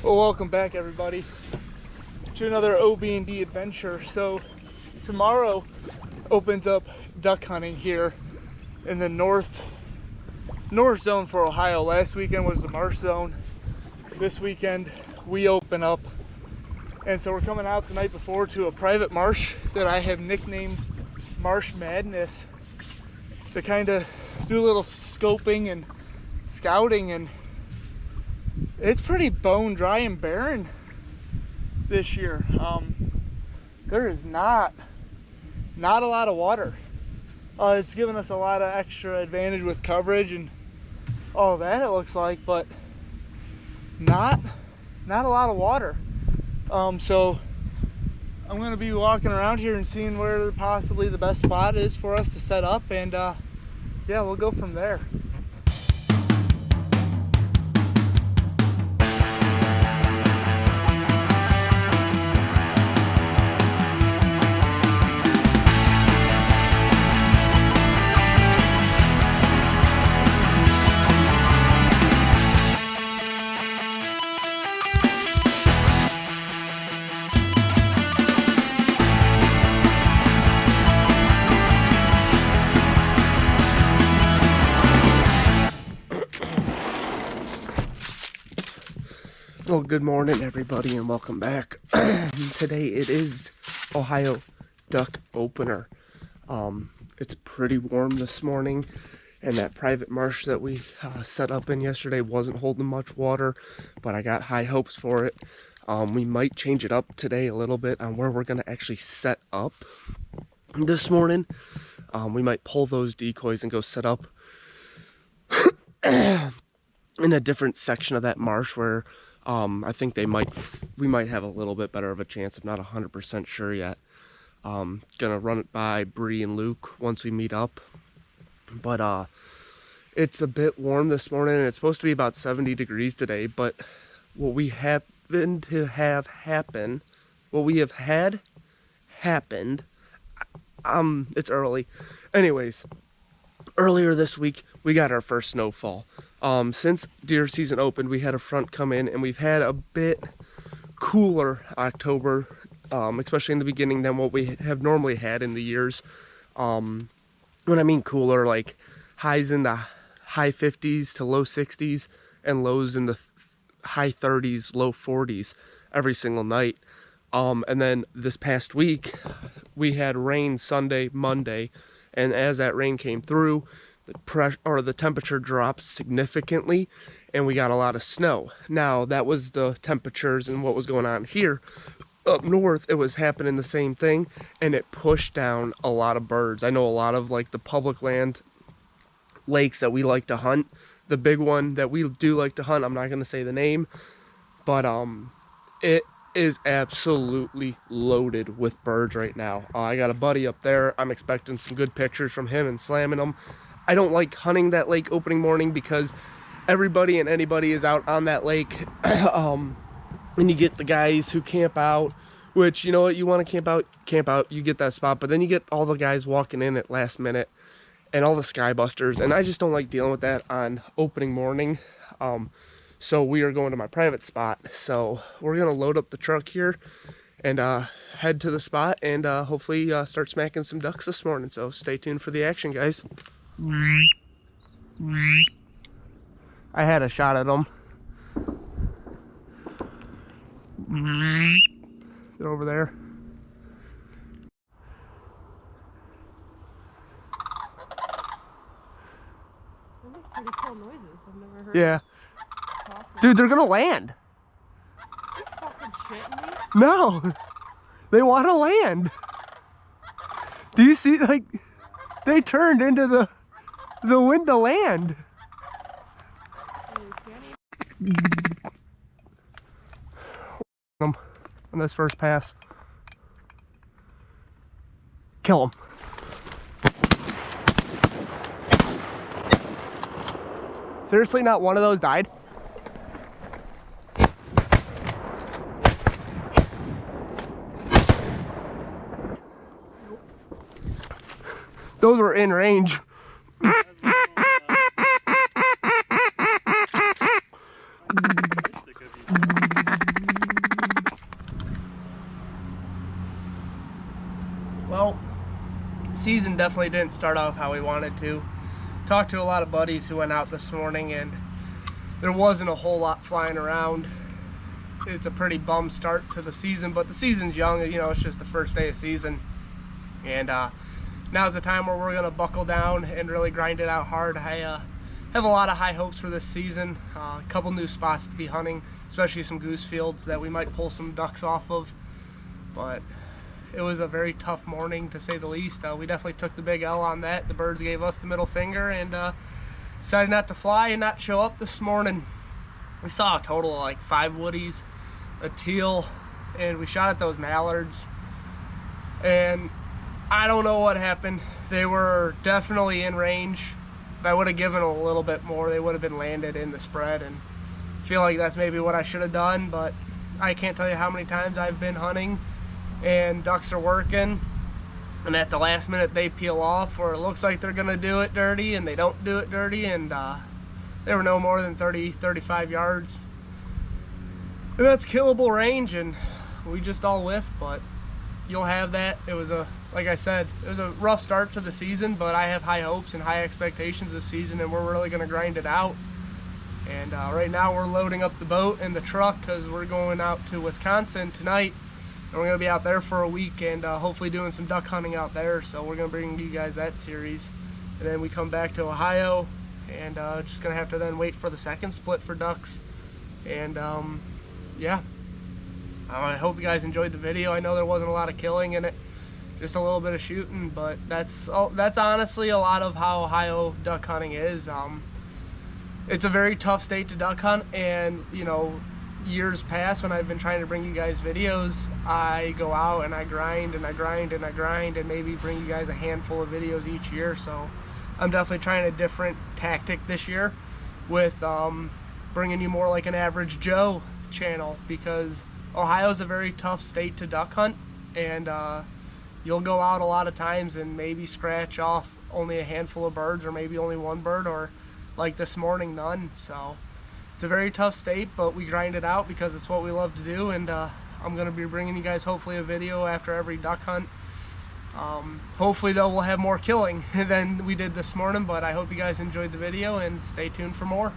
Well, welcome back everybody to another OB&D adventure. So tomorrow opens up duck hunting here in the north zone for Ohio. Last weekend was the marsh zone. This weekend we open up, and so we're coming out the night before to a private marsh that I have nicknamed Marsh Madness to kind of do a little scoping and scouting, and it's pretty bone dry and barren this year. There is not a lot of water. It's given us a lot of extra advantage with coverage and all that, it looks like, but not a lot of water. So I'm going to be walking around here and seeing where possibly the best spot is for us to set up, and yeah, we'll go from there. Well, good morning everybody and welcome back. Today it is Ohio duck opener. It's pretty warm this morning, and that private marsh that we set up in yesterday wasn't holding much water, but I got high hopes for it. We might change it up today a little bit on where we're going to actually set up this morning. We might pull those decoys and go set up in a different section of that marsh where I think we might have a little bit better of a chance. I'm not 100% sure yet. Gonna run it by Bree and Luke once we meet up. But it's a bit warm this morning, and it's supposed to be about 70 degrees today. But what we had happened, it's early. Anyways, earlier this week we got our first snowfall. Since deer season opened, we had a front come in, and we've had a bit cooler October, especially in the beginning, than what we have normally had in the years. When I mean cooler, like highs in the high 50s to low 60s and lows in the high 30s, low 40s every single night. And then this past week we had rain Sunday, Monday, and as that rain came through, the temperature dropped significantly, and we got a lot of snow. Now, that was the temperatures and what was going on here. Up north, it was happening the same thing, and it pushed down a lot of birds. I know a lot of like the public land lakes that we like to hunt. The big one that we do like to hunt, I'm not going to say the name, but it is absolutely loaded with birds right now. I got a buddy up there. I'm expecting some good pictures from him and slamming them. I don't like hunting that lake opening morning because everybody and anybody is out on that lake. And you get the guys who camp out, which, you know what, you want to camp out, you get that spot, but then you get all the guys walking in at last minute and all the skybusters, and I just don't like dealing with that on opening morning. So we are going to my private spot. So we're going to load up the truck here and head to the spot and hopefully start smacking some ducks this morning. So stay tuned for the action, guys. I had a shot at them. They're over there. They make pretty cool noises. I've never heard. Yeah. Dude, they're gonna land. You fucking shitting me? No, they want to land. Do you see, like, they turned into the wind to land. On this first pass. Kill him. Seriously, not one of those died? Those were in range. definitely didn't start off how we wanted to. Talked to a lot of buddies who went out this morning, and there wasn't a whole lot flying around. It's a pretty bum start to the season, but the season's young, you know, it's just the first day of season. And now's the time where we're gonna buckle down and really grind it out hard. I have a lot of high hopes for this season. A couple new spots to be hunting, especially some goose fields that we might pull some ducks off of. But it was a very tough morning, to say the least. We definitely took the big L on that. The birds gave us the middle finger, and decided not to fly and not show up this morning. We saw a total of like 5 woodies, a teal, and we shot at those mallards. And I don't know what happened. They were definitely in range. If I would have given a little bit more, they would have been landed in the spread, and I feel like that's maybe what I should have done. But I can't tell you how many times I've been hunting and ducks are working, and at the last minute they peel off, or it looks like they're gonna do it dirty and they don't do it dirty, and they were no more than 30-35 yards, and that's killable range, and we just all whiffed. But you'll have that. It was like I said, it was a rough start to the season, but I have high hopes and high expectations this season, and we're really gonna grind it out. And right now we're loading up the boat and the truck because we're going out to Wisconsin tonight, and we're gonna be out there for a week, and hopefully doing some duck hunting out there. So we're gonna bring you guys that series, and then we come back to Ohio, and just gonna have to then wait for the second split for ducks. And yeah, I hope you guys enjoyed the video. I know there wasn't a lot of killing in it, just a little bit of shooting, but that's honestly a lot of how Ohio duck hunting is. It's a very tough state to duck hunt, and you know, years past when I've been trying to bring you guys videos, I go out and I grind and I grind and I grind and maybe bring you guys a handful of videos each year. So I'm definitely trying a different tactic this year with bringing you more like an Average Joe channel, because Ohio's a very tough state to duck hunt, and you'll go out a lot of times and maybe scratch off only a handful of birds, or maybe only one bird, or like this morning, none. So it's a very tough state, but we grind it out because it's what we love to do. And I'm going to be bringing you guys hopefully a video after every duck hunt. Hopefully though we'll have more killing than we did this morning, but I hope you guys enjoyed the video and stay tuned for more.